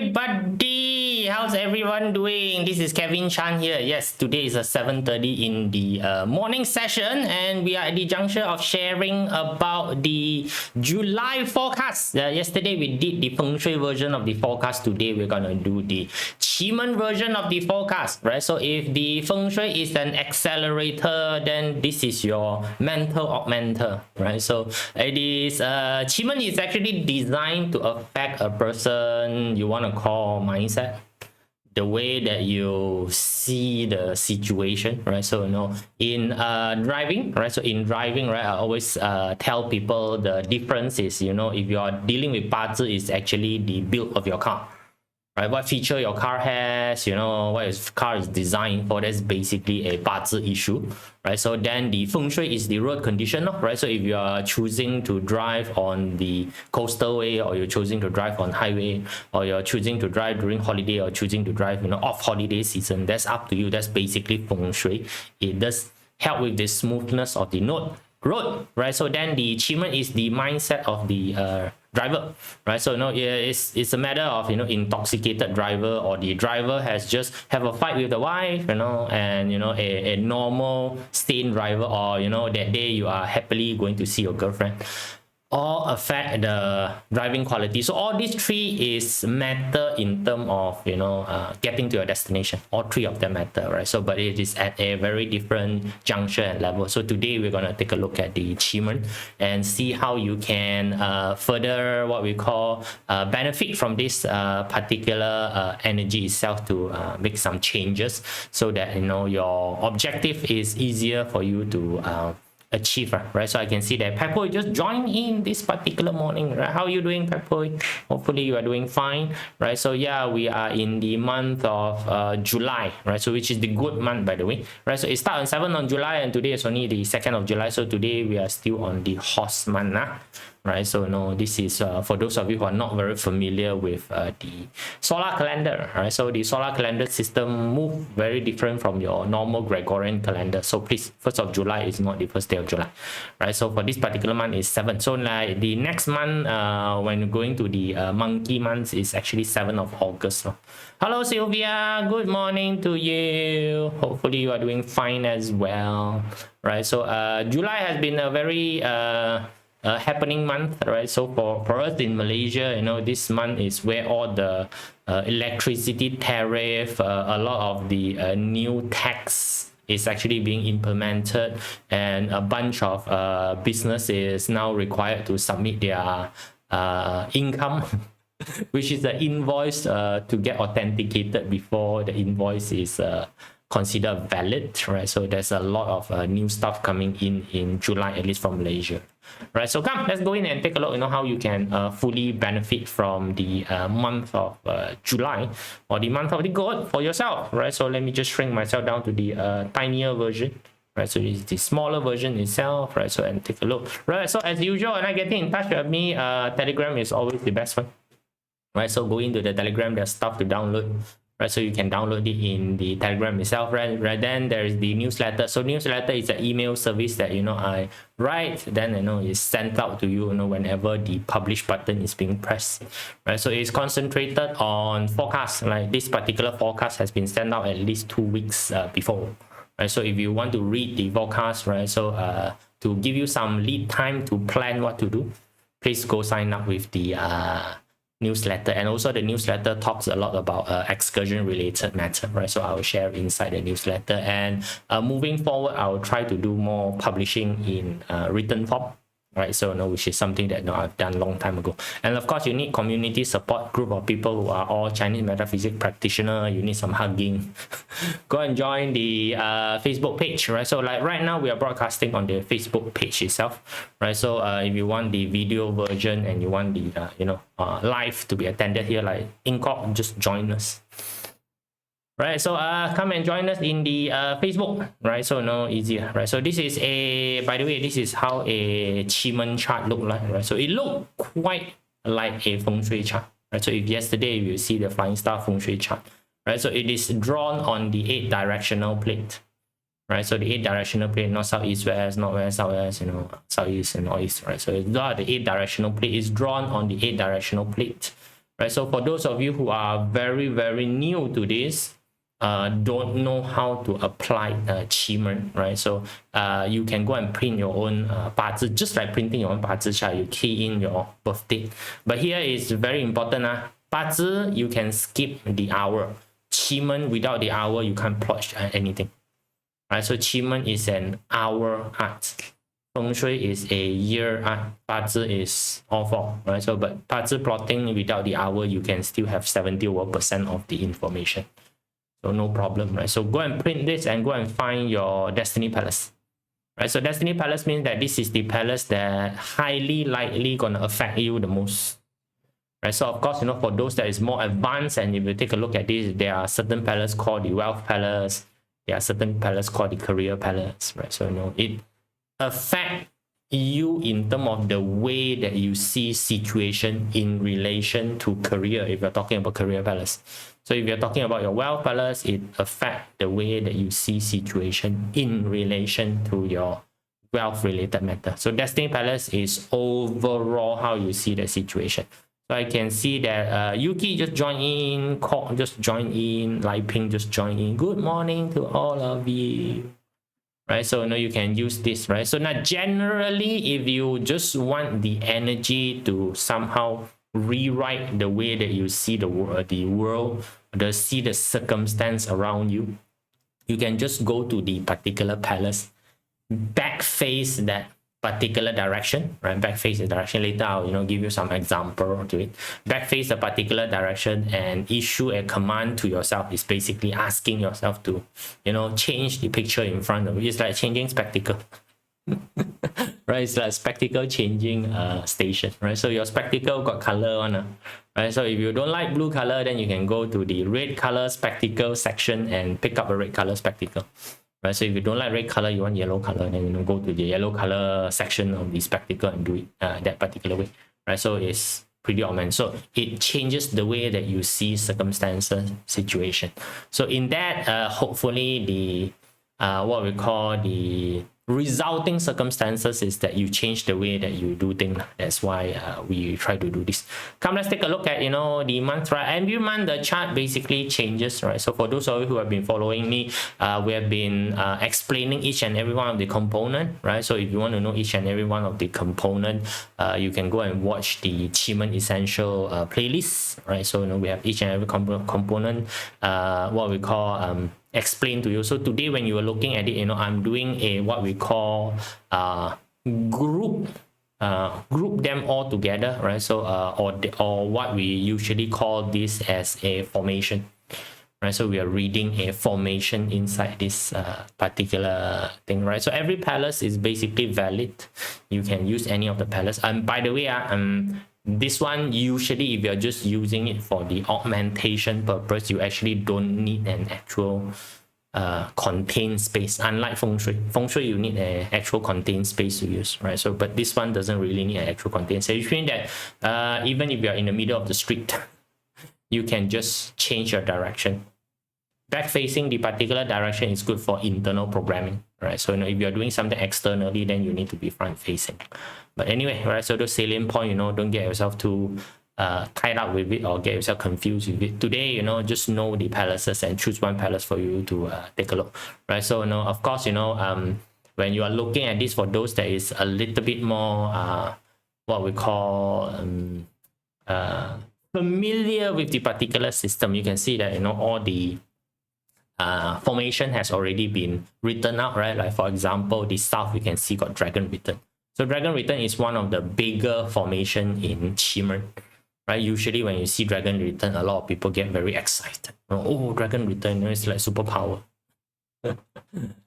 everybody, how's everyone doing? This is Kevin Chan here. Yes, today is a 7:30 in the morning session, and we are at the juncture of sharing about the July forecast. Yesterday we did the feng shui version of the forecast. Today we're gonna do the QiMen version of the forecast, right? So if the feng shui is an accelerator, then this is your mental augmenter, right? So it is QiMen is actually designed to affect a person you want to call mindset, the way that you see the situation, right? So in driving, right? So in driving, right, I always tell people the difference is, if you are dealing with 八字, is actually the build of your car, right? What feature your car has, what your car is designed for. That's basically a 八字 issue, right? So then the feng shui is the road condition, right? So if you are choosing to drive on the coastal way, or you're choosing to drive on highway, or you're choosing to drive during holiday, or choosing to drive off holiday season, that's up to you. That's basically feng shui. It does help with the smoothness of the road, right? So then the QiMen is the mindset of the driver, right? So it's a matter of intoxicated driver, or the driver has just have a fight with the wife, and a normal sane driver, or that day you are happily going to see your girlfriend, all affect the driving quality. So all these three is matter in terms of getting to your destination. All three of them matter, right? So but it is at a very different juncture and level. So today we're going to take a look at the QiMen and see how you can further what we call benefit from this particular energy itself to make some changes, so that your objective is easier for you to achieve, right? So I can see that Peppo just joined in this particular morning, right? How are you doing, Peppo? Hopefully you are doing fine, right? So yeah, we are in the month of July, right? So which is the good month, by the way, right? So it starts on 7th on July, and today is only the 2nd of July. So today we are still on the horse month, right? So this is for those of you who are not very familiar with the solar calendar, right? So the solar calendar system move very different from your normal Gregorian calendar. So please, 1st of July is not the first day of July, right? So for this particular month is 7th. So like the next month, when you're going to the monkey months, is actually 7th of August. Hello Sylvia, good morning to you. Hopefully you are doing fine as well, right? So July has been a very happening month, right? So for us in Malaysia, this month is where all the electricity tariff, a lot of the new tax is actually being implemented, and a bunch of businesses now required to submit their income which is the invoice to get authenticated before the invoice is considered valid, right? So there's a lot of new stuff coming in July, at least from Malaysia, right? So come, let's go in and take a look how you can fully benefit from the month of July, or the month of the goat, for yourself, right? So let me just shrink myself down to the tinier version, right? So it's the smaller version itself, right? So and take a look, right? So as usual, when I get in touch with me, Telegram is always the best one, right? So go into the Telegram, there's stuff to download, right? So you can download it in the Telegram itself, right? Then there is the newsletter. So newsletter is an email service that I write, then it's sent out to you, whenever the publish button is being pressed, right? So it's concentrated on forecast. Like this particular forecast has been sent out at least 2 weeks before, right? So if you want to read the forecast, right, so to give you some lead time to plan what to do, please go sign up with the newsletter. And also the newsletter talks a lot about excursion related matter, right? So I will share inside the newsletter, and moving forward I will try to do more publishing in written form, right? So which is something that I've done a long time ago. And of course you need community support, group of people who are all Chinese metaphysics practitioner. You need some hugging. Go and join the Facebook page, right? So like right now we are broadcasting on the Facebook page itself, right? So if you want the video version and you want the live to be attended here like Incorp, just join us, right? So come and join us in the Facebook, right? So easier, right? So this is by the way, this is how a QiMen chart look like, right? So it look quite like a feng shui chart, right? So if yesterday you see the flying star feng shui chart, right? So it is drawn on the 8 directional plate, right? So the 8 directional plate, not south, east, west, not west, southwest, southeast and northeast, right? So it's the 8 directional plate is drawn on the 8 directional plate, right? So for those of you who are very new to this, don't know how to apply QiMen, right? So you can go and print your own 八字, just like printing your own 八字 chart. You key in your birthday, but here is very important. 八字 you can skip the hour. QiMen without the hour you can't plot anything, right? So QiMen is an hour art. Feng Shui is a year art. 八字 is all four, right? So but 八字 plotting without the hour you can still have 70% of the information. So no problem, right? So go and print this and go and find your Destiny Palace, right? So Destiny Palace means that this is the palace that highly likely gonna affect you the most, right? So of course, you know, for those that is more advanced, and if you take a look at this, there are certain palace called the Wealth Palace, there are certain palace called the Career Palace, right? So you know, it affect you in terms of the way that you see situation in relation to career, if you're talking about Career Palace. So if you're talking about your Wealth Palace, it affects the way that you see situation in relation to your wealth related matter. So Destiny Palace is overall how you see the situation. So I can see that Yuki just joined in, Kok just joined in, Lai Ping just joined in. Good morning to all of you. Right, so you know you can use this, right? So now generally, if you just want the energy to somehow rewrite the way that you see the world, see the circumstance around you, you can just go to the particular palace, back face that particular direction, right? Back face the direction. Later I'll give you some example to it. Back face a particular direction and issue a command to yourself. Is basically asking yourself to change the picture in front of you. It's like changing spectacle. Right, it's like spectacle changing station, right? So your spectacle got color on, right? So if you don't like blue color, then you can go to the red color spectacle section and pick up a red color spectacle. Right, so if you don't like red color, you want yellow color, then go to the yellow color section of the spectacle and do it that particular way, right? So it's pretty obvious. So it changes the way that you see circumstances, situation. So in that, hopefully the what we call the resulting circumstances is that you change the way that you do things. That's why we try to do this. Come, let's take a look at the month, right? Every month the chart basically changes, right? So for those of you who have been following me, we have been explaining each and every one of the component, right? So if you want to know each and every one of the component, you can go and watch the QiMen Essential playlist, right? So we have each and every component, what we call explain to you. So today when you are looking at it, I'm doing a what we call group them all together, right? So or what we usually call this as a formation, right? So we are reading a formation inside this particular thing, right? So every palace is basically valid. You can use any of the palace. And by the way, this one, usually if you're just using it for the augmentation purpose, you actually don't need an actual contained space. Unlike Feng Shui. Feng Shui, you need an actual contained space to use, right? So, but this one doesn't really need an actual contained space, which means that even if you're in the middle of the street, you can just change your direction. Back facing the particular direction is good for internal programming, right? So if you're doing something externally, then you need to be front facing. But anyway, right, so the salient point, don't get yourself too tied up with it or get yourself confused with it. Today, just know the palaces and choose one palace for you to take a look, right? So of course, when you are looking at this, for those that is a little bit more what we call familiar with the particular system, you can see that all the formation has already been written out, right? Like for example, the south, you can see got dragon written. So dragon written is one of the bigger formation in QiMen, right? Usually when you see dragon written, a lot of people get very excited. Oh, dragon written, it's like superpower.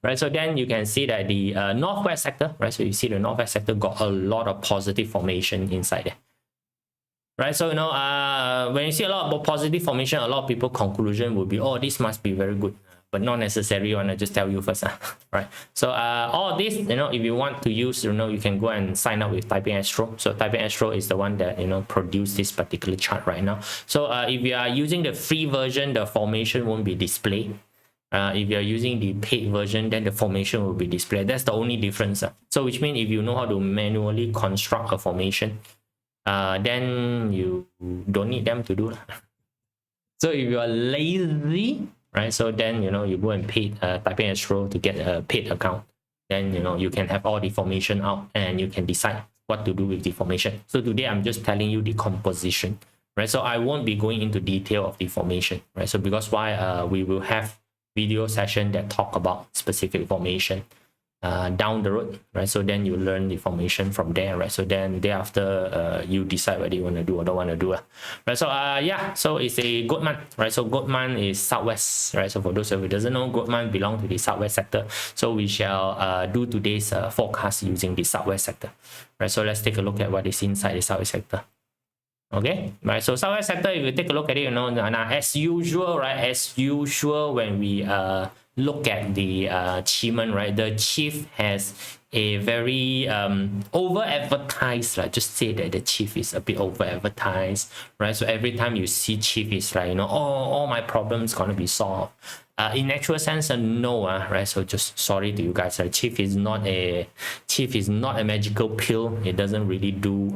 Right, so then you can see that the northwest sector, right? So you see the northwest sector got a lot of positive formation inside there. Right, so when you see a lot of positive formation, a lot of people conclusion will be, oh, this must be very good, but not necessarily. I want to just tell you first, right? So all this, if you want to use, you can go and sign up with Typing Astro. So Typing Astro is the one that produce this particular chart right now. So if you are using the free version, the formation won't be displayed. If you're using the paid version, then the formation will be displayed. That's the only difference. So which means if you know how to manually construct a formation, then you don't need them to do. So if you are lazy, right, so then you go and pay typing astro to get a paid account, then you can have all the formation out and you can decide what to do with the formation. So today I'm just telling you the composition, right? So I won't be going into detail of the formation, right? So because why, we will have video session that talk about specific formation down the road, right? So then you learn the formation from there, right? So then thereafter you decide whether you want to do or don't want to do, right? So yeah, so it's a goat month, right? So goat month is southwest, right? So for those of you who doesn't know, goat month belong to the southwest sector. So we shall do today's forecast using the southwest sector, right? So let's take a look at what is inside the southwest sector. Okay, right, so southwest sector, if you take a look at it, as usual, right, as usual, when we look at the QiMen, right, the chief has a very over advertised, like, just say that the chief is a bit over advertised, right? So every time you see chief, it's like, oh, all my problems gonna be solved. In actual sense, no, right? So just sorry to you guys, chief is not a magical pill. It doesn't really do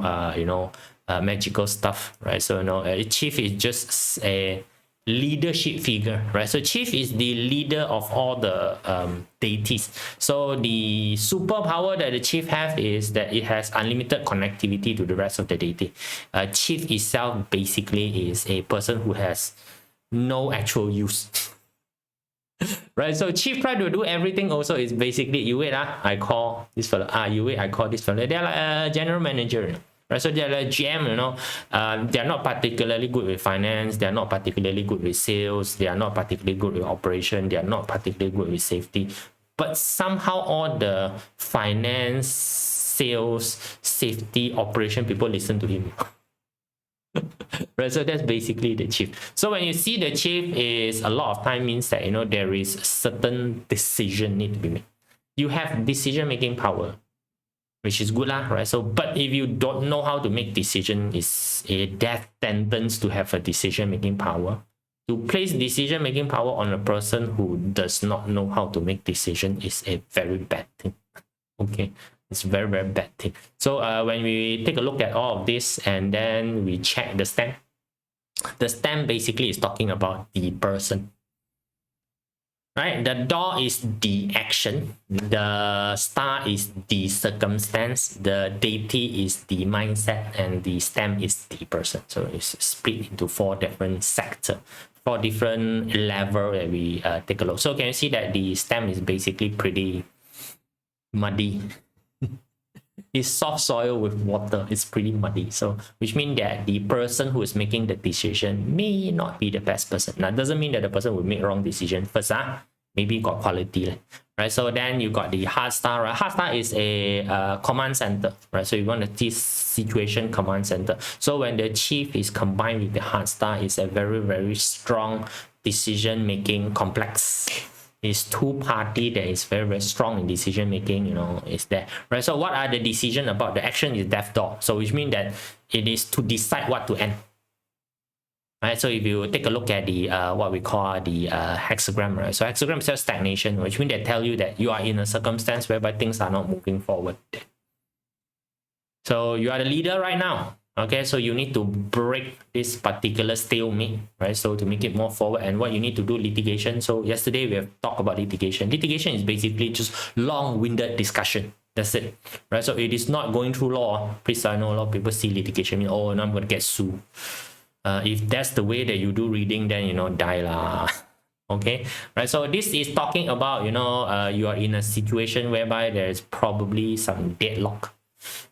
magical stuff, right? So chief is just a leadership figure, right? So chief is the leader of all the deities. So the superpower that the chief have is that it has unlimited connectivity to the rest of the deity. Chief itself basically is a person who has no actual use. Right, so chief try to do everything. Also, is basically, you wait, I call this fellow, you wait, I call this fellow. They're like a general manager, right? So they're like GM, they're not particularly good with finance, they're not particularly good with sales, they are not particularly good with operation, they are not particularly good with safety, but somehow all the finance, sales, safety, operation people listen to him. Right, so that's basically the chief. So when you see the chief, is a lot of time means that there is certain decision need to be made. You have decision making power, which is good, right? So but if you don't know how to make decision, is a death sentence to have a decision making power. To place decision making power on a person who does not know how to make decision is a very bad thing. Okay, it's a very, very bad thing. So when we take a look at all of this and then we check the stamp basically is talking about the person, right? The door is the action, the star is the circumstance, the deity is the mindset, and the stamp is the person. So it's split into 4 different sectors, 4 different levels that we take a look. So can you see that the stamp is basically pretty muddy? It's soft soil with water. It's pretty muddy. So which means that the person who is making the decision may not be the best person. Now, doesn't mean that the person will make wrong decision first. Maybe got quality, right? So then you got the hard star, right? Hard star is a command center, right? So you want this situation command center. So when the chief is combined with the hard star, it's a very, very strong decision making complex. Is 2 party that is very, very strong in decision making, is there, right? So what are the decision about? The action is death door, so which means that it is to decide what to end, right? So if you take a look at the what we call the hexagram, right? So hexagram is just stagnation, which means they tell you that you are in a circumstance whereby things are not moving forward. So you are the leader right now. Okay, so you need to break this particular stalemate, right? So to make it more forward, and what you need to do, litigation. So yesterday we have talked about litigation. Litigation is basically just long-winded discussion. That's it, right? So it is not going through law. Please, I know a lot of people see litigation, mean, oh, now I'm going to get sued. If that's the way that you do reading, then die lah. Okay, right? So this is talking about you are in a situation whereby there is probably some deadlock.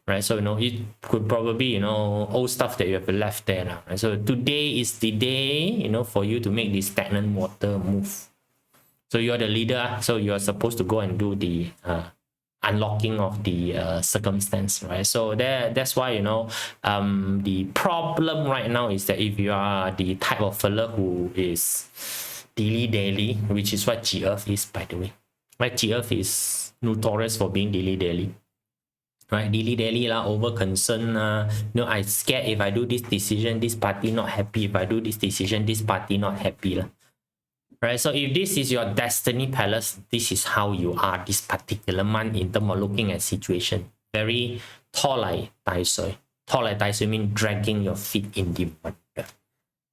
Right, so it could probably old stuff that you have left there now, right? So today is the day for you to make the stagnant water move. So you're the leader, so you're supposed to go and do the unlocking of the circumstance, right? So that's why the problem right now is that if you are the type of fella who is dilly-dally, which is what G-Earth is, by the way, right? G-Earth is notorious for being dilly-dally. Right, dilly-dally over concern. I scared if I do this decision, this party not happy. If I do this decision, this party not happy. Right, so if this is your destiny palace, this is how you are this particular month in terms of looking at situation. Very tall like tai soi. talk like Tyson mean dragging your feet in the water,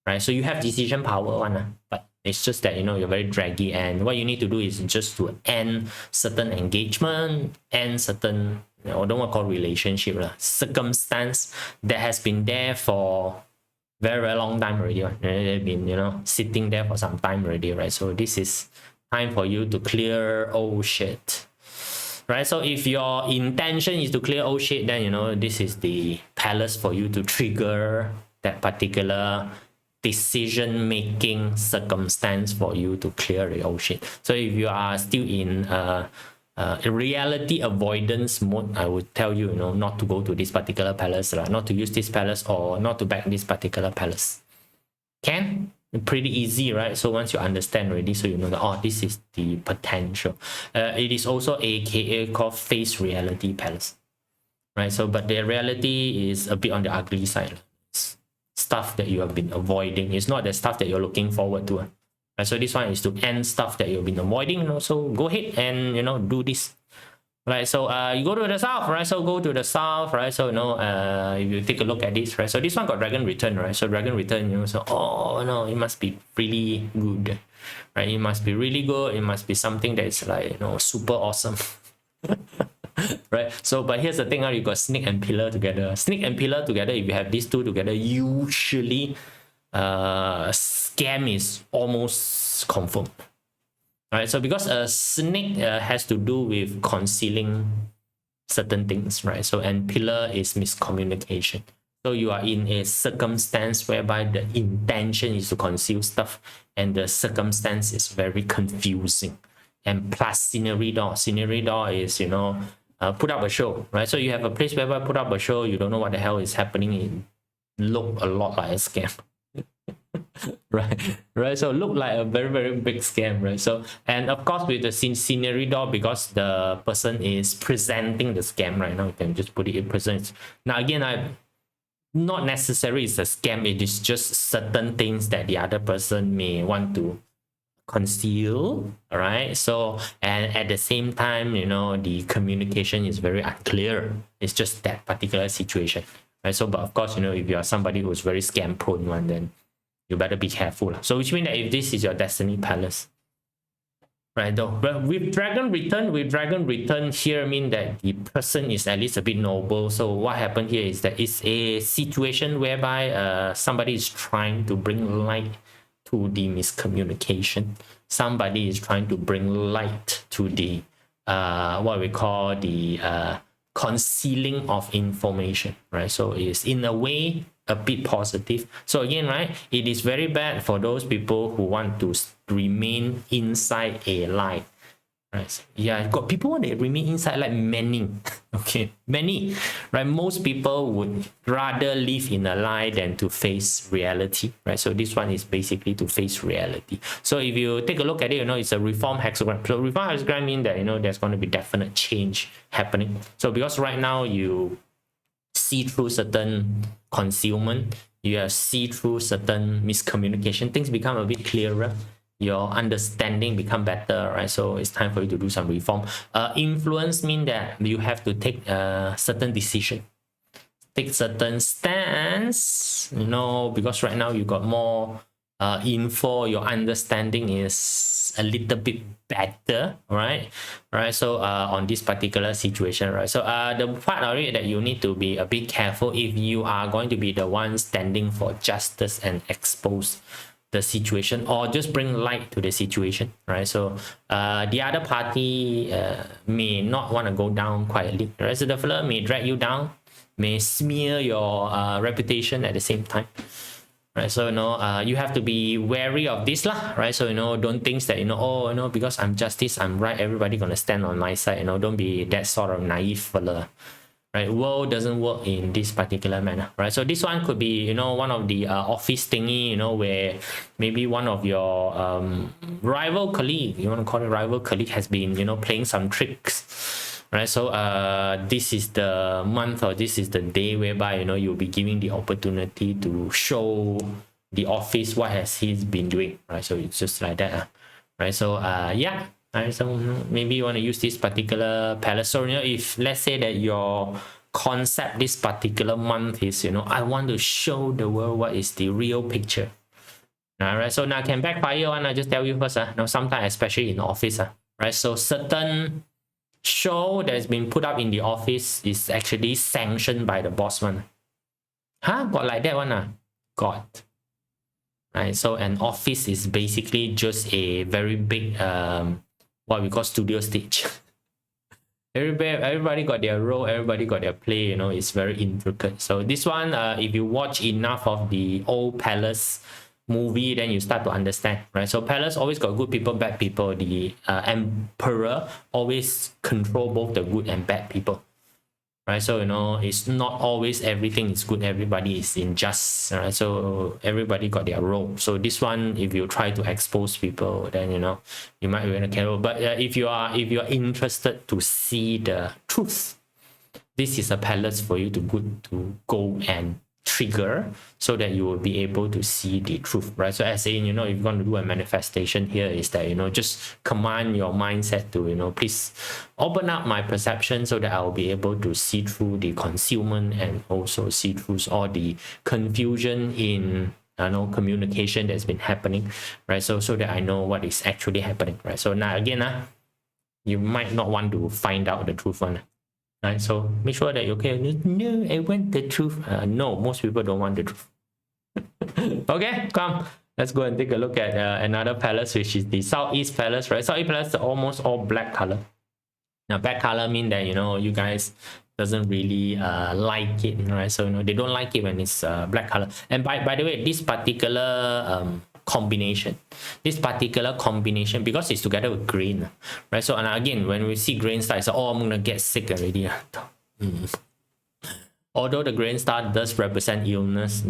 right? So you have decision power one, but it's just that, you know, you're very draggy, and what you need to do is just to end certain engagement, end certain, you know, don't want to call relationship, circumstance that has been there for very, very long time already. They've been, you know, sitting there for some time already, right? So this is time for you to clear old shit, right? So if your intention is to clear old shit, then, you know, this is the palace for you to trigger that particular decision making circumstance for you to clear the old shit. So if you are still in reality avoidance mode, I would tell you, you know, not to go to this particular palace, not to use this palace, or not to back this particular palace. Can? Pretty easy, right? So once you understand already, so you know that, oh, this is the potential. It is also aka called face reality palace, right? So but the reality is a bit on the ugly side. It's stuff that you have been avoiding. It's not the stuff that you're looking forward to, right? So this one is to end stuff that you've been avoiding, you know. So go ahead and, you know, do this, right? So you go to the south, right? So go to the south, right? So, you know, if you take a look at this, right? So this one got dragon return, right? So dragon return, you know, so, oh no, it must be really good, right? It must be really good. It must be something that is like, you know, super awesome. Right? So but here's the thing, you got snake and pillar together. Snake and pillar together, if you have these two together, usually scam is almost confirmed. Right? So because a snake has to do with concealing certain things, right? So and pillar is miscommunication. So you are in a circumstance whereby the intention is to conceal stuff, and the circumstance is very confusing. And plus scenery door. Scenery door is, you know, put up a show, right? So you have a place whereby put up a show, you don't know what the hell is happening. It look a lot like a scam. right, so look like a very, very big scam, right? So, and of course with the scenery door, because the person is presenting the scam right now, you can just put it in presence. Now again, not necessarily it's a scam, it is just certain things that the other person may want to conceal, all right? So, and at the same time, you know, the communication is very unclear. It's just that particular situation, right? So but of course, you know, if you are somebody who's very scam prone one, then you better be careful. So which means that if this is your destiny palace, right? Though, but with dragon return here mean that the person is at least a bit noble. So what happened here is that it's a situation whereby somebody is trying to bring light to the miscommunication. Somebody is trying to bring light to the what we call the concealing of information, right? So it's in a way a bit positive. So again, right, it is very bad for those people who want to remain inside a lie, right? So, yeah, got people want to remain inside like many. Okay, many, right? Most people would rather live in a lie than to face reality, right? So this one is basically to face reality. So if you take a look at it, you know, it's a reform hexagram. So reform hexagram means that, you know, there's going to be definite change happening. So because right now you see through certain concealment, you see through certain miscommunication, things become a bit clearer, your understanding become better, right? So it's time for you to do some reform. Influence mean that you have to take a certain decision, take certain stance, you know, because right now you got more info, your understanding is a little bit better, right? So on this particular situation, right? So the part of it that you need to be a bit careful if you are going to be the one standing for justice and expose the situation or just bring light to the situation, right? So the other party may not want to go down quietly, right? So the fella may drag you down, may smear your reputation at the same time, right? So, you know, you have to be wary of this lah, right? So, you know, don't think that, you know, oh, you know, because I'm justice, I'm right, everybody gonna stand on my side, you know, don't be that sort of naive fella, right? World doesn't work in this particular manner, right? So this one could be, you know, one of the office thingy, you know, where maybe one of your rival colleague, you want to call it rival colleague, has been, you know, playing some tricks, right? So this is the month or this is the day whereby, you know, you'll be giving the opportunity to show the office what has he been doing, right? So it's just like that, right? So yeah. Right, so maybe you want to use this particular palace. So, you know, if let's say that your concept this particular month is, you know, I want to show the world what is the real picture. All right, so now can backfire one. I just tell you first. Now sometimes, especially in the office, right? So certain show that's been put up in the office is actually sanctioned by the boss one. Huh? Got like that one? Got. Right. So an office is basically just a very big what we call studio stage. Everybody got their role, everybody got their play, you know, it's very intricate. So this one, if you watch enough of the old Palace movie, then you start to understand, right? So Palace always got good people, bad people. The emperor always control both the good and bad people, right? So, you know, it's not always everything is good, everybody is unjust, right? So everybody got their role. So this one, if you try to expose people, then, you know, you might be in a carol. But if you are interested to see the truth, this is a palace for you to go and trigger, so that you will be able to see the truth, right? So as in, you know, if you're going to do a manifestation here, is that, you know, just command your mindset to, you know, please open up my perception so that I will be able to see through the concealment and also see through all the confusion in, you know, communication that's been happening, right? So that I know what is actually happening, right? So now again, you might not want to find out the truth one. Right, so make sure that you're okay. No, I want the truth. No, most people don't want the truth. Okay, come. Let's go and take a look at another palace, which is the Southeast Palace, right? Southeast Palace is almost all black color. Now, black color mean that, you know, you guys doesn't really like it, right? So, you know, they don't like it when it's black color. And by the way, this particular combination, because it's together with grain, right? So, and again, when we see grain star, it's like, oh, I'm gonna get sick already. Although the grain star does represent illness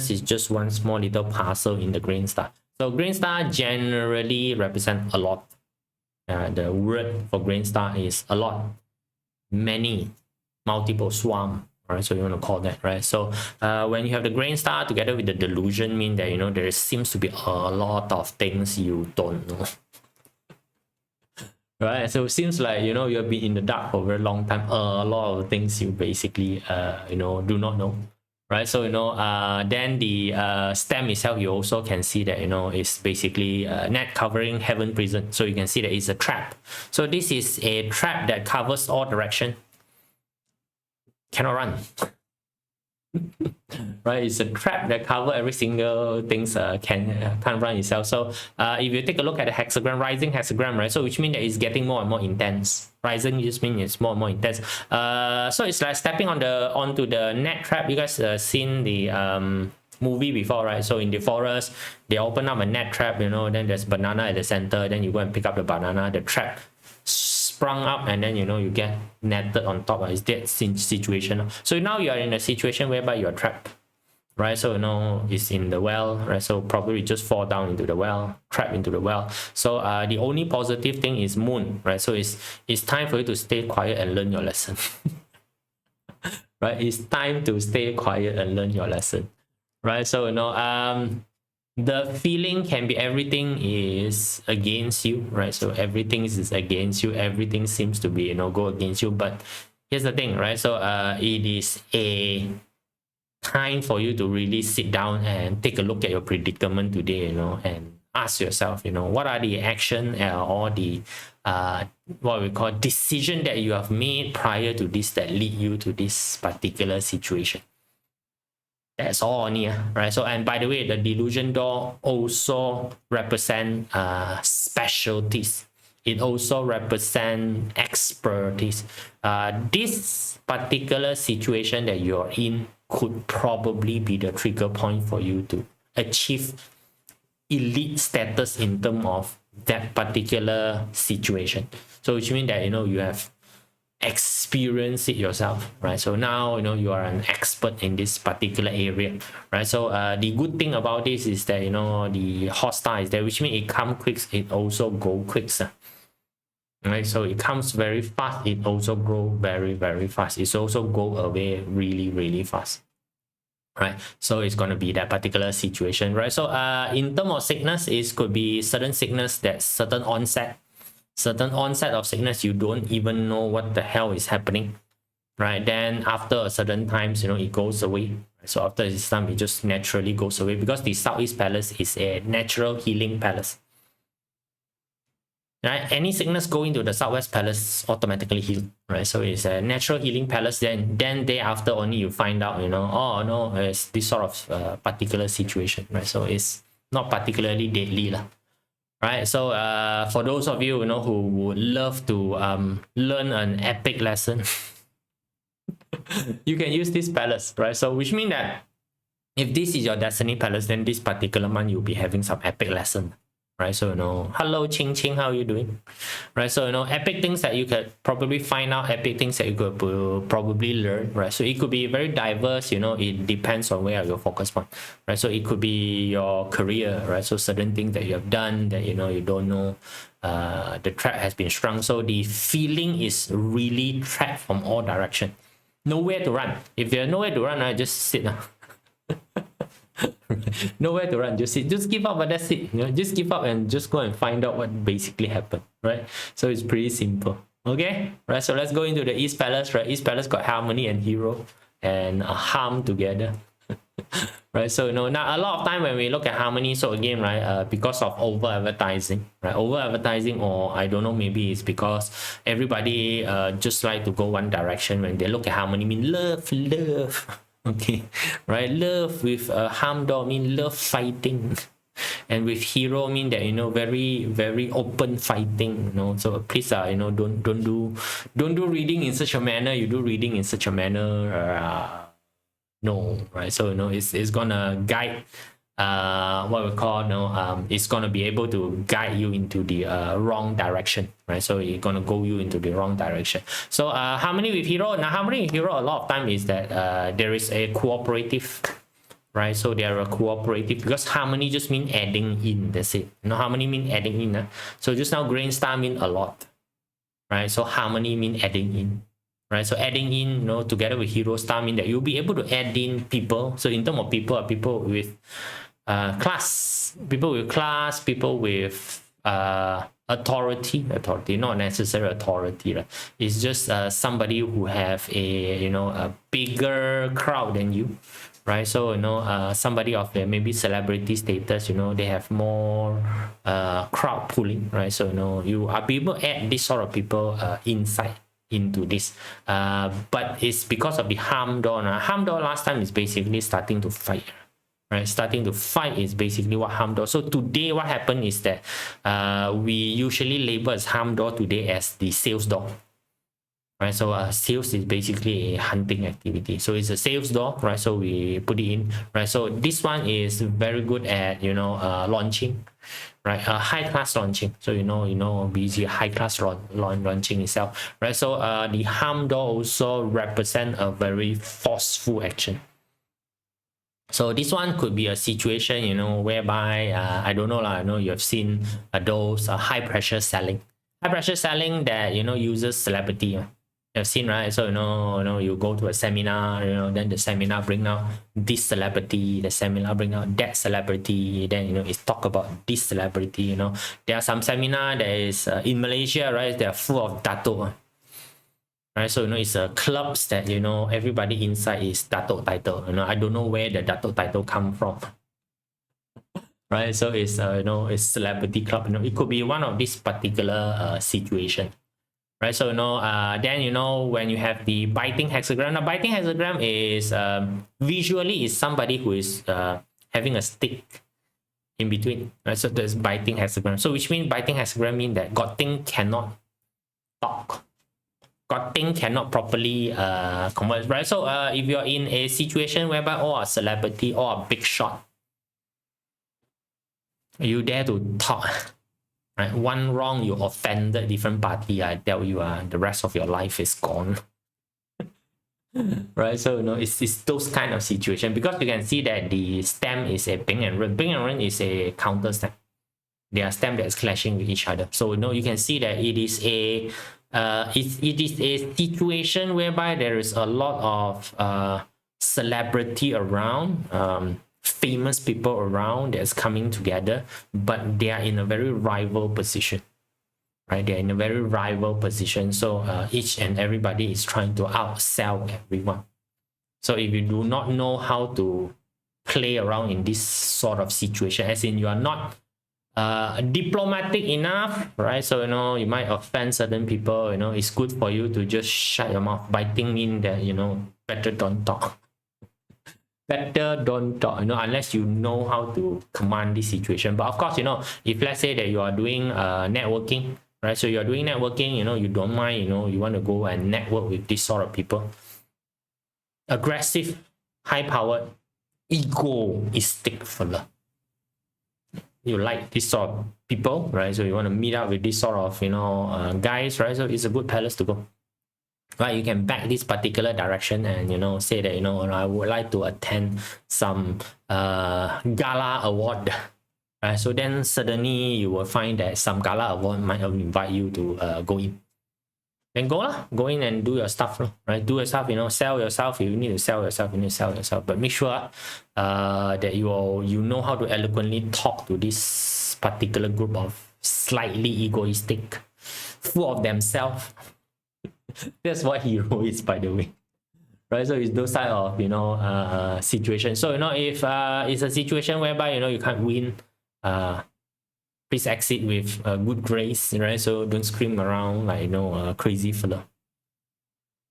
is just one small little parcel in the grain star. So grain star generally represent a lot. The word for grain star is a lot, many, multiple, swarm. Right, so you want to call that, right? So when you have the grain star together with the delusion, mean that, you know, there seems to be a lot of things you don't know. Right, so it seems like, you know, you have been in the dark for a very long time. A lot of things you basically you know, do not know, right? So, you know, then the stem itself, you also can see that, you know, it's basically net covering heaven prison. So you can see that it's a trap. So this is a trap that covers all direction. Cannot run. Right, it's a trap that cover every single things can't run itself. So if you take a look at the hexagram, rising hexagram, right, so which means that it's getting more and more intense. Rising just means it's more and more intense. So it's like stepping onto the net trap. You guys seen the movie before, right? So in the forest, they open up a net trap, you know, then there's banana at the center, then you go and pick up the banana, the trap sprung up, and then, you know, you get netted on top. Is that situation? So now you are in a situation whereby you're trapped, right? So, you know, it's in the well, right? So probably just fall down into the well, trap into the well. So the only positive thing is moon, right? So it's time for you to stay quiet and learn your lesson. Right, it's time to stay quiet and learn your lesson, right? So, you know, the feeling can be everything is against you, right? So everything is against you, everything seems to be, you know, go against you. But here's the thing, right? So it is a time for you to really sit down and take a look at your predicament today, you know, and ask yourself, you know, what are the action or the what we call decision that you have made prior to this that lead you to this particular situation. That's all on here, right? So, and by the way, the delusion door also represent specialties. It also represent expertise. This particular situation that you're in could probably be the trigger point for you to achieve elite status in terms of that particular situation. So which means that, you know, you have experience it yourself, right? So now, you know, you are an expert in this particular area, right? So the good thing about this is that, you know, the hostile is there, which means it comes quick, it also go quick, right? So it comes very fast, it also grow very, very fast. It's also go away really, really fast, right? So it's going to be that particular situation, right? So in terms of sickness, it could be certain sickness that certain onset of sickness, you don't even know what the hell is happening, right? Then after a certain times, it goes away. So after this time, it just naturally goes away because the Southeast Palace is a natural healing palace. Right? Any sickness going to the Southwest Palace automatically heal, right? So it's a natural healing palace. Then day after only you find out, oh no, it's this sort of particular situation, right? So it's not particularly deadly, lah. Right? So for those of you, who would love to learn an epic lesson, you can use this palace, right? So which means that if this is your destiny palace, then this particular month you'll be having some epic lesson. Right, so hello Ching Ching, how are you doing? Right, so epic things that you could probably find out, epic things that you could probably learn, right? So it could be very diverse, it depends on where your focus on, right? So it could be your career, right? So certain things that you have done that you don't know, the trap has been strung, so the feeling is really trapped from all direction, nowhere to run. If there's nowhere to run, right, just sit now. Nowhere to run, just give up, but that's it. Just give up and just go and find out what basically happened, right? So it's pretty simple. Okay, right? So let's go into the East Palace, right? East Palace got harmony and hero and harm together. Right? So now a lot of time when we look at harmony, so again, right, because of over advertising, right? Over advertising, or I don't know, maybe it's because everybody just like to go one direction. When they look at harmony, mean love. Okay, right? Love with Hamdor mean love fighting, and with hero mean that very very open fighting. So please don't do reading in such a manner. You do reading in such a manner. No, right? So it's gonna guide what we call it's gonna be able to guide you into the wrong direction, right? So it's gonna go you into the wrong direction. So harmony with hero. Now harmony with hero a lot of time is that there is a cooperative, right? So they are a cooperative because harmony just mean adding in, that's it. Harmony mean adding in. So just now grain star mean a lot, right? So harmony mean adding in. Right, so adding in, together with hero star mean that you'll be able to add in people. So in terms of people with class, people with authority, not necessarily authority, right? It's just somebody who have a bigger crowd than you, right? So somebody of maybe celebrity status, they have more crowd pulling, right? So you are able to add this sort of people inside into this, but it's because of the Hamdor. Hamdor last time is basically starting to fight, right? Starting to fight is basically what Hamdor. So today what happened is that we usually label as Hamdor today as the sales door, right? So sales is basically a hunting activity, so it's a sales door, right? So we put it in, right? So this one is very good at launching, right? High class launching. So busy high class launching itself, right? So the Hamdor also represent a very forceful action. So this one could be a situation whereby I don't know, I know you have seen those high pressure selling that uses celebrity. You've seen, right? So you go to a seminar, then the seminar bring out this celebrity, the seminar bring out that celebrity, then it's talk about this celebrity. There are some seminar that is in Malaysia, right? They are full of dato, right? So it's clubs that everybody inside is dato title. I don't know where the dato title come from. Right? So it's it's celebrity club. It could be one of this particular situation. Right, so then when you have the biting hexagram. Now biting hexagram is visually is somebody who is having a stick in between, right? So there's biting hexagram. So which means biting hexagram mean that God thing cannot talk, God thing cannot properly converse, right? So if you're in a situation whereby a celebrity or a big shot, you dare to talk. Right? One wrong, you offended different party, I tell you, the rest of your life is gone. Right? So it's those kind of situation, because you can see that the stem is a Ping and Ren. Ping and Ren is a counter stem. They are stem that's clashing with each other. So you can see that it is a it is a situation whereby there is a lot of celebrity around, famous people around that's coming together, but they are in a very rival position, right? They're in a very rival position. So each and everybody is trying to outsell everyone. So if you do not know how to play around in this sort of situation, as in you are not diplomatic enough, right? So you might offend certain people. It's good for you to just shut your mouth, biting in that better don't talk. Better don't talk, unless you know how to command this situation. But of course, if let's say that you are doing networking, right? So you're doing networking, you don't mind, you want to go and network with this sort of people. Aggressive, high-powered, egoistic fella. You like this sort of people, right? So you want to meet up with this sort of guys, right? So it's a good palace to go, right? You can back this particular direction and say that I would like to attend some gala award, right? So then suddenly you will find that some gala award might invite you to go in. Then go in and do your stuff, right? Do your stuff, sell yourself. If you need to sell yourself, you need to sell yourself. But make sure that you know how to eloquently talk to this particular group of slightly egoistic, full of themselves. That's what hero is, by the way. Right? So it's those type of situations. So if it's a situation whereby you can't win, please exit with good grace, right? So don't scream around like crazy fella.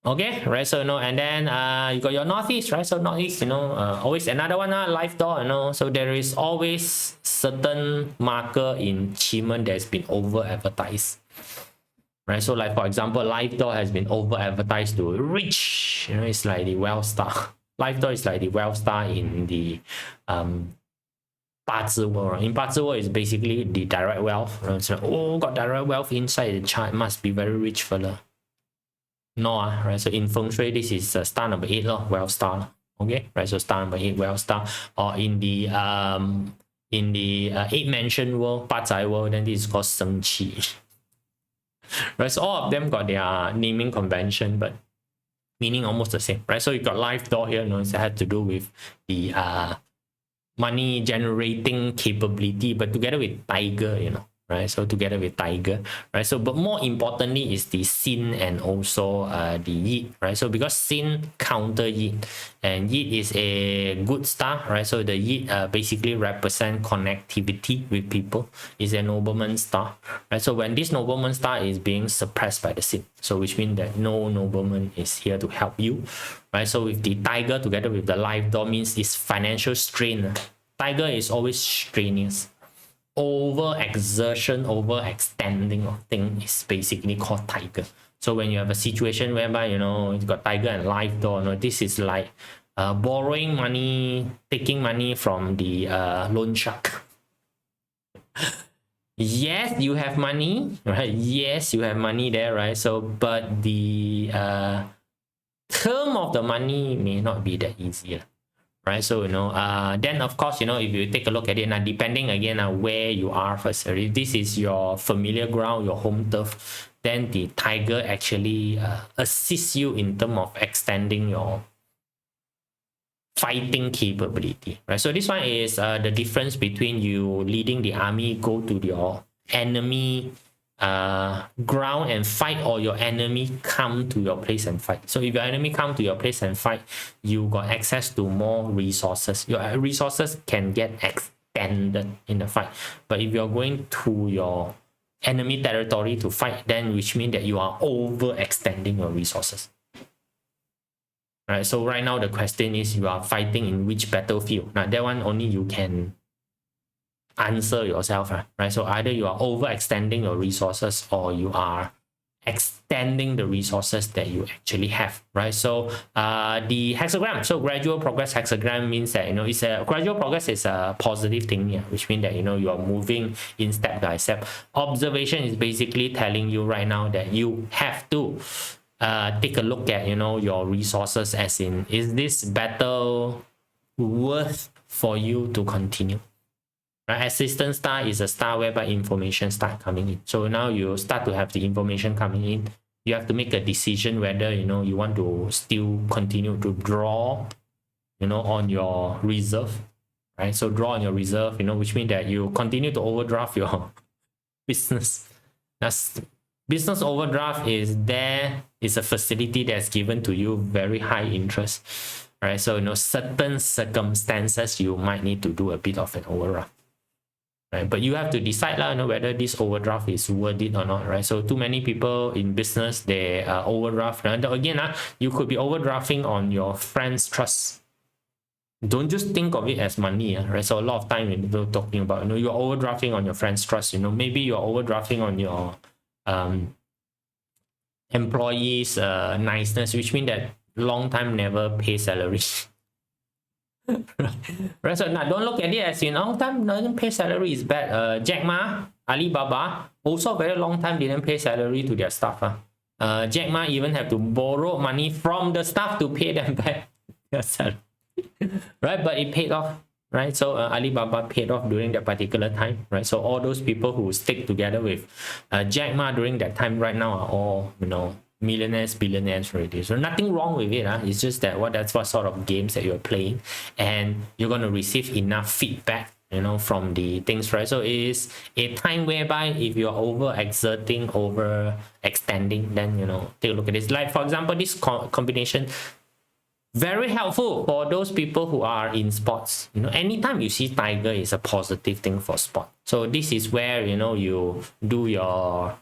Okay, right? So and then you got your northeast, right? So northeast, always another one, live door, so there is always certain marker in QiMen that's been over advertised, right? So like for example, live door has been over advertised to rich, it's like the wealth star. Live door is like the wealth star in the world. In world is basically the direct wealth. So, got direct wealth inside the chart, must be very rich fella. No, right? So in Feng Shui, this is star number 8, wealth star. Okay, right? So star number 8, wealth star. Or in the 8-mansion world, 八宅 world, then this is called Sheng Qi. Right? So all of them got their naming convention, but meaning almost the same, right? So you got live door here, it had to do with the money generating capability, but together with tiger, right? So together with tiger, right? So but more importantly is the sin and also the yi, right? So because sin counter yi, and yi is a good star, right? So the yi basically represent connectivity with people, is a nobleman star, right? So when this nobleman star is being suppressed by the sin, so which means that no nobleman is here to help you, right? So with the tiger together with the live door means this financial strain. Tiger is always strenuous. Over exertion, overextending of things is basically called tiger. So when you have a situation whereby you've got tiger and live door, this is like borrowing money, taking money from the loan shark. Yes, you have money, right? Yes, you have money there, right? So but the term of the money may not be that easy, right? So then of course if you take a look at it now, depending again where you are first, if this is your familiar ground, your home turf, then the tiger actually assists you in terms of extending your fighting capability, right? So this one is the difference between you leading the army, go to your enemy ground and fight, or your enemy come to your place and fight. So if your enemy come to your place and fight, you got access to more resources. Your resources can get extended in the fight. But if you're going to your enemy territory to fight, then which means that you are overextending your resources. Right? So right now the question is, you are fighting in which battlefield? Now that one only you can answer yourself, right? So either you are overextending your resources or you are extending the resources that you actually have, right? So the hexagram, so gradual progress hexagram means that it's a gradual progress is a positive thing, which means that you are moving in step by step. Observation is basically telling you right now that you have to take a look at your resources, as in, is this battle worth for you to continue? Right? Assistant star is a star whereby information start coming in. So now you start to have the information coming in. You have to make a decision whether you want to still continue to draw on your reserve, right? So draw on your reserve, which means that you continue to overdraft your business, That's business overdraft is there. It's a facility that's given to you very high interest, right? So certain circumstances you might need to do a bit of an overdraft, right? But you have to decide whether this overdraft is worth it or not, right? So too many people in business, they overdraft. And again, you could be overdrafting on your friend's trust. Don't just think of it as money, right? So a lot of time when people talking about, you're overdrafting on your friend's trust, maybe you're overdrafting on your employees' niceness, which means that long time never pay salary. Right? So now don't look at it as long time doesn't pay salary is bad. Jack Ma, Alibaba, also very long time didn't pay salary to their staff. Jack Ma even have to borrow money from the staff to pay them back their salary. Right, but it paid off, right? So Alibaba paid off during that particular time, right? So all those people who stick together with Jack Ma during that time right now are all millionaires, billionaires already. So nothing wrong with it. It's just that that's what sort of games that you're playing, and you're going to receive enough feedback from the things, right? So it is a time whereby if you're over exerting, over extending, then take a look at this. Like for example, this combination, very helpful for those people who are in sports. Anytime you see tiger is a positive thing for sport. So this is where you do your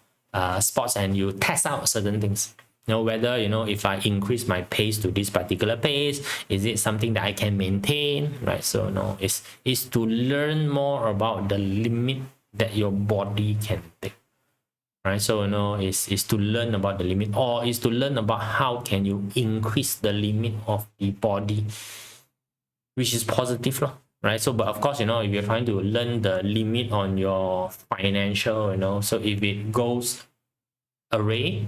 sports and you test out certain things. Whether if I increase my pace to this particular pace, is it something that I can maintain, right? So it's to learn more about the limit that your body can take. Right, so is to learn about the limit, or is to learn about how can you increase the limit of the body, which is positive, right? So but of course, if you're trying to learn the limit on your financial, so if it goes array,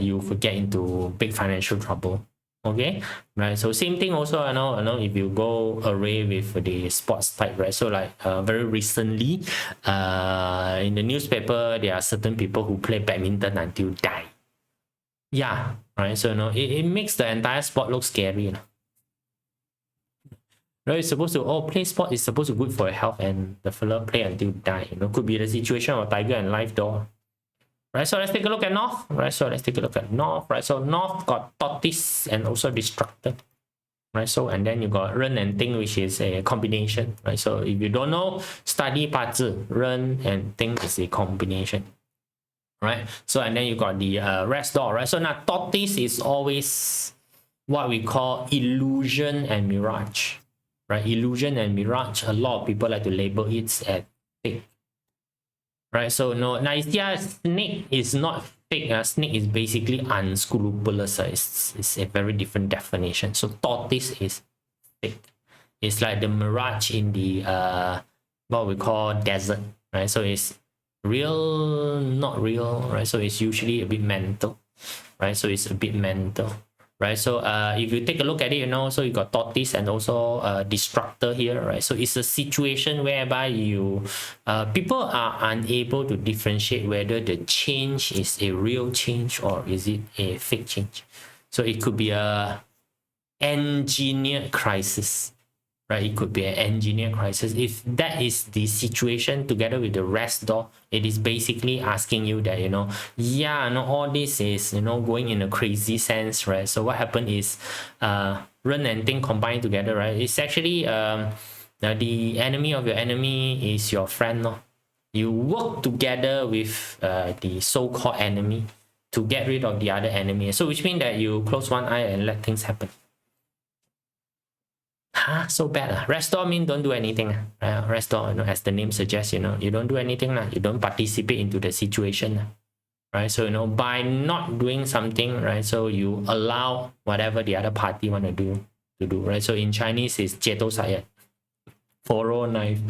you could get into big financial trouble. Okay, right? So same thing also, I know if you go array with the sports type, right? So like very recently in the newspaper, there are certain people who play badminton until die. Yeah, right? So it makes the entire sport look scary. Right? It's supposed to play sport is supposed to be good for your health, and the fella play until die. Could be the situation of Tiger and Life Door. Right, so let's take a look at North. Right, so let's take a look at North. Right, so North got Tortoise and also Destructor. Right, so and then you got Ren and Ting, which is a combination. Right, so if you don't know, study 八字, Ren and Ting is a combination. Right, so and then you got the rest door. Right, so now Tortoise is always what we call illusion and mirage. Right, illusion and mirage. A lot of people like to label it as fake. Right, so now snake is not fake. Snake is basically unscrupulous. It's a very different definition. So tortoise is fake. It's like the mirage in the what we call desert. Right, so it's real, not real. Right, so it's usually a bit mental. Right, so it's a bit mental. Right, so if you take a look at it, so you got tortoise and also destructor here, right? So it's a situation whereby people are unable to differentiate whether the change is a real change or is it a fake change. So it could be a engineered crisis, right? It could be an engineered crisis. If that is the situation together with the rest door, it is basically asking you that, all this is, going in a crazy sense, right? So what happened is, Ren and Ting combined together, right? It's actually, the enemy of your enemy is your friend, no? You work together with the so-called enemy to get rid of the other enemy. So which means that you close one eye and let things happen. So bad. Restore means don't do anything. Restore, as the name suggests, you don't do anything. You don't participate into the situation. Right? So, by not doing something, right? So you allow whatever the other party want to do, right? So in Chinese, it's 节奏杀人, follow knife.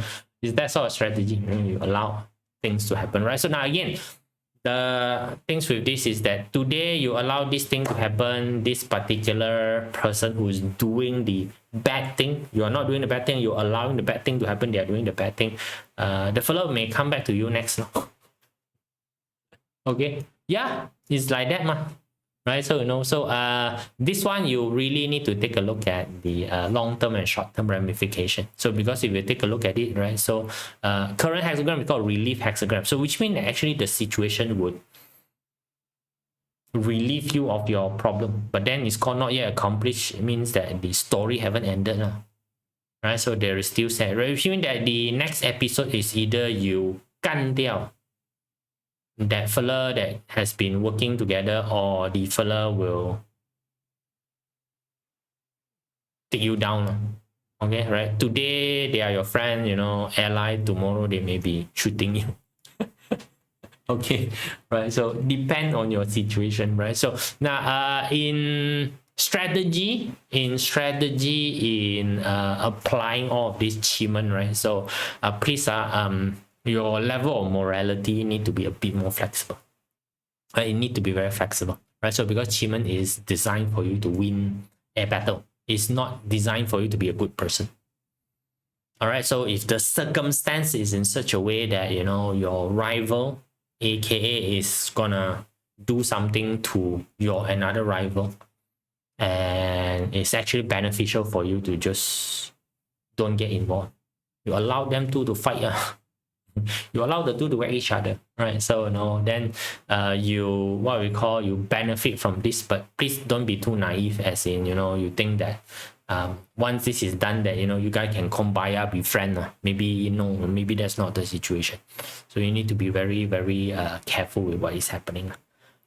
It's that sort of strategy. You allow things to happen, right? So now again, the things with this is that today you allow this thing to happen, this particular person who's doing the bad thing, you are not doing the bad thing, you're allowing the bad thing to happen, they are doing the bad thing. The fellow may come back to you next. Okay, yeah, it's like that, right? So this one you really need to take a look at the long-term and short-term ramification. So because if you take a look at it, right, so current hexagram is called relief hexagram, so which means that actually the situation would relieve you of your problem, but then it's called not yet accomplished. It means that the story haven't ended, right? So there is still sad, right? Which means that the next episode is either you 干掉 that fella that has been working together, or the fella will take you down. Okay, right? Today they are your friend, ally. Tomorrow they may be shooting you. Okay, right? So depend on your situation, right? So now in strategy, in applying all of this QiMen, right? So please your level of morality need to be a bit more flexible. It need to be very flexible, right? So because QiMen is designed for you to win a battle, it's not designed for you to be a good person. All right, so if the circumstance is in such a way that your rival, aka, is gonna do something to your another rival, and it's actually beneficial for you to just don't get involved. You allow them to fight. You allow the two to whack each other, right? So then you benefit from this, but please don't be too naive, as in you think that once this is done, that you guys can kumbaya, be friends. Maybe maybe that's not the situation. So you need to be very, very careful with what is happening.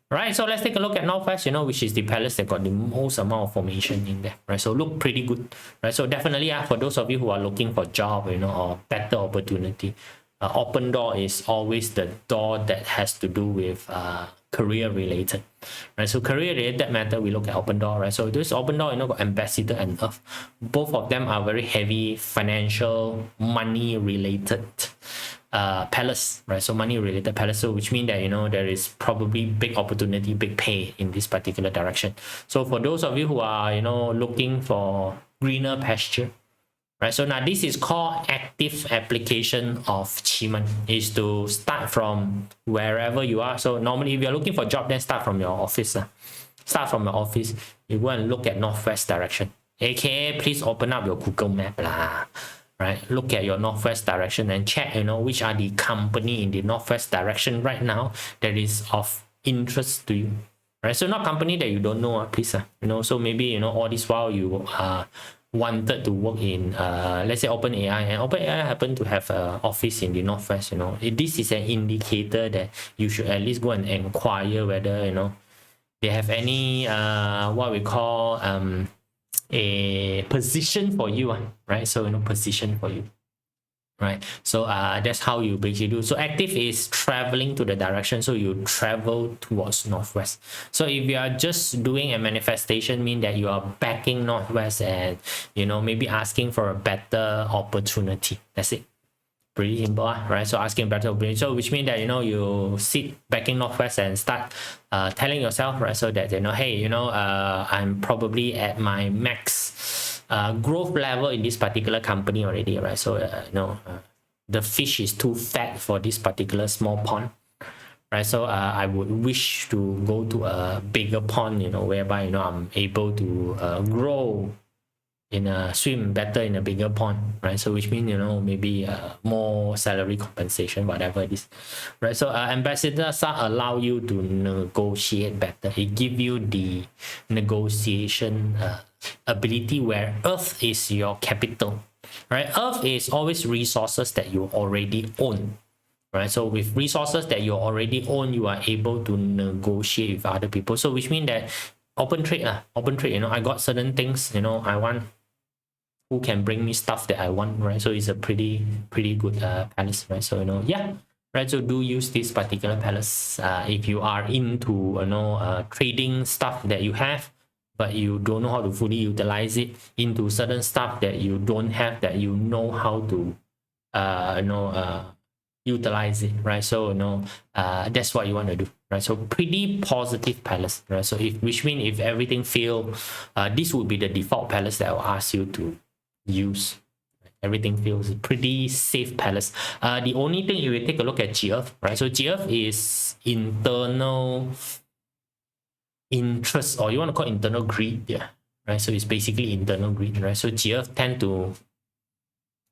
Right, so let's take a look at Northwest, which is the palace that got the most amount of formation in there, right? So look pretty good, right? So definitely, for those of you who are looking for job, or better opportunity, open door is always the door that has to do with career related, right? So career related matter, we look at open door, right? So this open door, got ambassador and earth. Both of them are very heavy financial, money related palace, right? So money related palace, so which means that there is probably big opportunity, big pay in this particular direction. So for those of you who are looking for greener pasture, right? So now this is called active application of QiMen, is to start from wherever you are. So normally if you're looking for job, then start from your office. Start from your office, you go and look at northwest direction, aka please open up your Google map lah. Right, look at your northwest direction and check which are the company in the northwest direction right now that is of interest to you, right? So not company that you don't know, please, so maybe all this while you wanted to work in let's say OpenAI, and OpenAI happen to have an office in the northwest. This is an indicator that you should at least go and inquire whether they have any what we call a position for you, right? So position for you, right? So that's how you basically do. So active is traveling to the direction, so you travel towards northwest. So if you are just doing a manifestation, mean that you are backing northwest and maybe asking for a better opportunity. That's it. Pretty simple, right? So asking better opportunity, so which means that you sit backing northwest and start telling yourself, right? So that hey, I'm probably at my max growth level in this particular company already, right? So the fish is too fat for this particular small pond, right? So I would wish to go to a bigger pond, whereby I'm able to grow swim better in a bigger pond, right? So which means maybe more salary compensation, whatever it is, right? So ambassadors allow you to negotiate better. It give you the negotiation ability, where earth is your capital, right? Earth is always resources that you already own, right? So with resources that you already own, you are able to negotiate with other people. So which means that open trade, I got certain things, I want. Who can bring me stuff that I want, right? So it's a pretty good palace, right? So yeah, right? So do use this particular palace if you are into trading stuff that you have, but you don't know how to fully utilize it, into certain stuff that you don't have, that how to utilize it, right? So that's what you want to do, right? So pretty positive palace, right? So which means if everything fail, this would be the default palace that I'll ask you to use. Everything feels pretty safe palace. The only thing, you will take a look at GF, right? So GF is internal interest, or you want to call internal greed, yeah, right? So it's basically internal greed, right? So GF tend to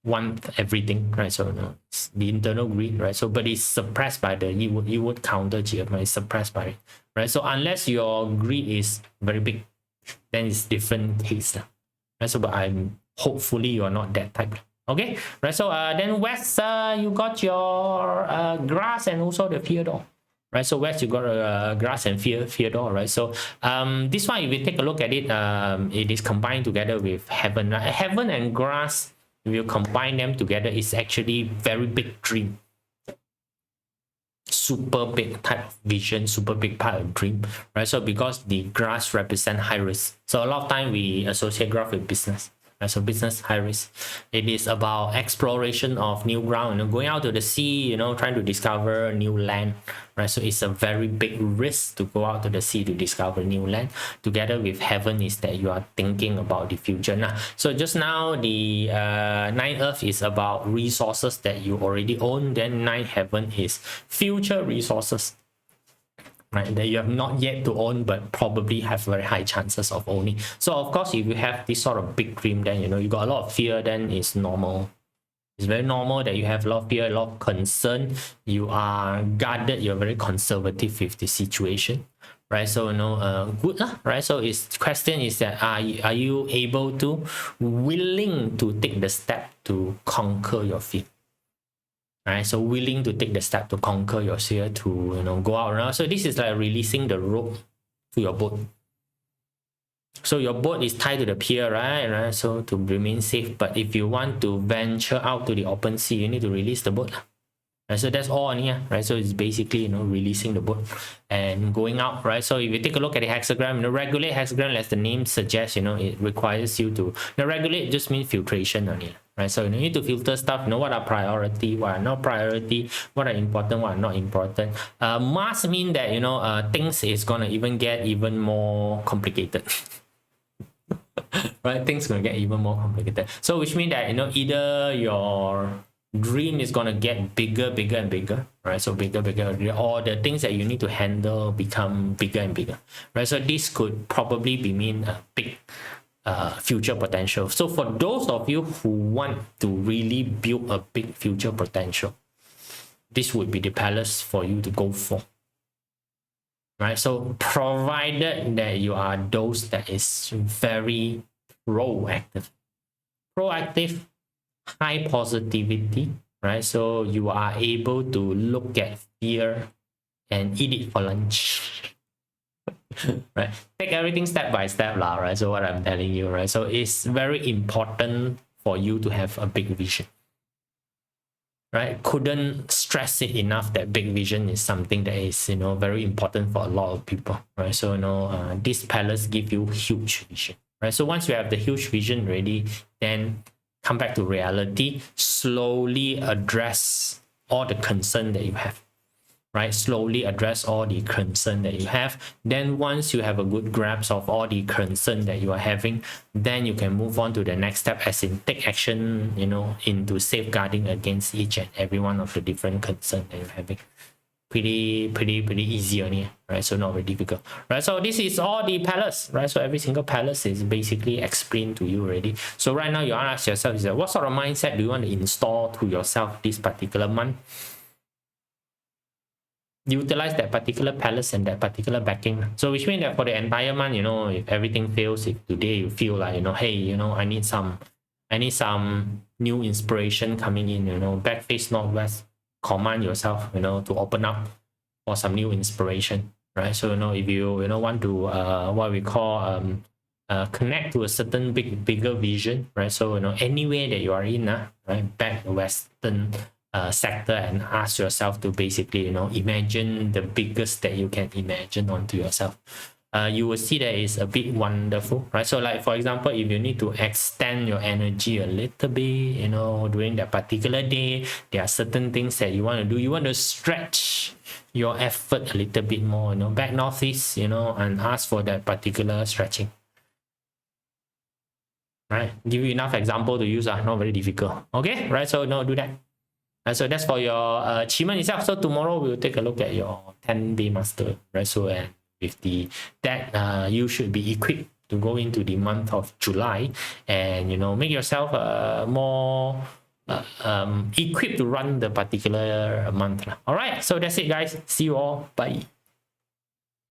want everything, right? So it's the internal greed, right? So but it's suppressed by the you would counter GF, right? It's suppressed by it, right? So unless your greed is very big, then it's different case, right? So but I'm hopefully you're not that type. Okay, right? So then West, you got your grass and also the Theodore, right? So West, you got grass and Theodore, right? So this one, if you take a look at it, it is combined together with heaven, right? Heaven and grass, if you combine them together, it's actually very big dream, super big type of vision, super big part of dream, right? So because the grass represent high risk, so a lot of time we associate graph with business, right? So business high risk, it is about exploration of new ground, going out to the sea, trying to discover new land, right? So it's a very big risk to go out to the sea to discover new land. Together with heaven is that you are thinking about the future now. So just now the 9 earth is about resources that you already own, then 9 heaven is future resources, right, that you have not yet to own but probably have very high chances of owning. So of course, if you have this sort of big dream, then you got a lot of fear, then it's normal. It's very normal that you have a lot of fear, a lot of concern. You are guarded, you're very conservative with the situation, right? So good lah, right? So its question is that are you able to, willing to take the step to conquer your fear? Right, so willing to take the step to conquer your fear, to go out around. So this is like releasing the rope to your boat. So your boat is tied to the pier, right? So to remain safe. But if you want to venture out to the open sea, you need to release the boat. Right, so that's all on here, right? So it's basically releasing the boat and going out, right? So if you take a look at the hexagram, regulate hexagram, as the name suggests, it requires you to regulate just means filtration on it, right? So you need to filter stuff, what are priority, what are not priority, what are important, what are not important. Must mean that things is gonna get even more complicated. Right, things gonna get even more complicated. So which means that either your dream is gonna get bigger and bigger, right? So bigger, or the things that you need to handle become bigger and bigger, right? So this could probably be mean a big future potential. So for those of you who want to really build a big future potential, this would be the palace for you to go for, right? So provided that you are those that is very proactive, high positivity, right? So you are able to look at fear and eat it for lunch. Right, take everything step by step lah, right? So what I'm telling you, right? So it's very important for you to have a big vision, right? Couldn't stress it enough that big vision is something that is very important for a lot of people, right? So this palace give you huge vision, right? So once you have the huge vision ready, then come back to reality, slowly address all the concern that you have, right? Slowly address all the concern that you have. Then once you have a good grasp of all the concern that you are having, then you can move on to the next step, as in take action, into safeguarding against each and every one of the different concerns that you're having. Pretty easy on here, right? So not very difficult, right? So this is all the palace, right? So every single palace is basically explained to you already. So right now you ask yourself, is that what sort of mindset do you want to install to yourself this particular month? Utilize that particular palace and that particular backing. So which means that for the entire month, if everything fails, if today you feel like, hey, I need some new inspiration coming in, back face northwest, command yourself, to open up for some new inspiration, right? So, if you, want to, what we call, connect to a certain bigger vision, right? So, anywhere that you are in, right, back the Western sector, and ask yourself to basically, imagine the biggest that you can imagine onto yourself. You will see that it's a bit wonderful, right? So like, for example, if you need to extend your energy a little bit, during that particular day, there are certain things that you want to do. You want to stretch your effort a little bit more, back northeast, and ask for that particular stretching. Right? Give you enough example to use, not very difficult. Okay, right? So do that. So that's for your QiMen itself. So tomorrow we'll take a look at your 10-day master, right? So and 50 that you should be equipped to go into the month of July, and make yourself more equipped to run the particular month. All right, so that's it guys, see you all, bye.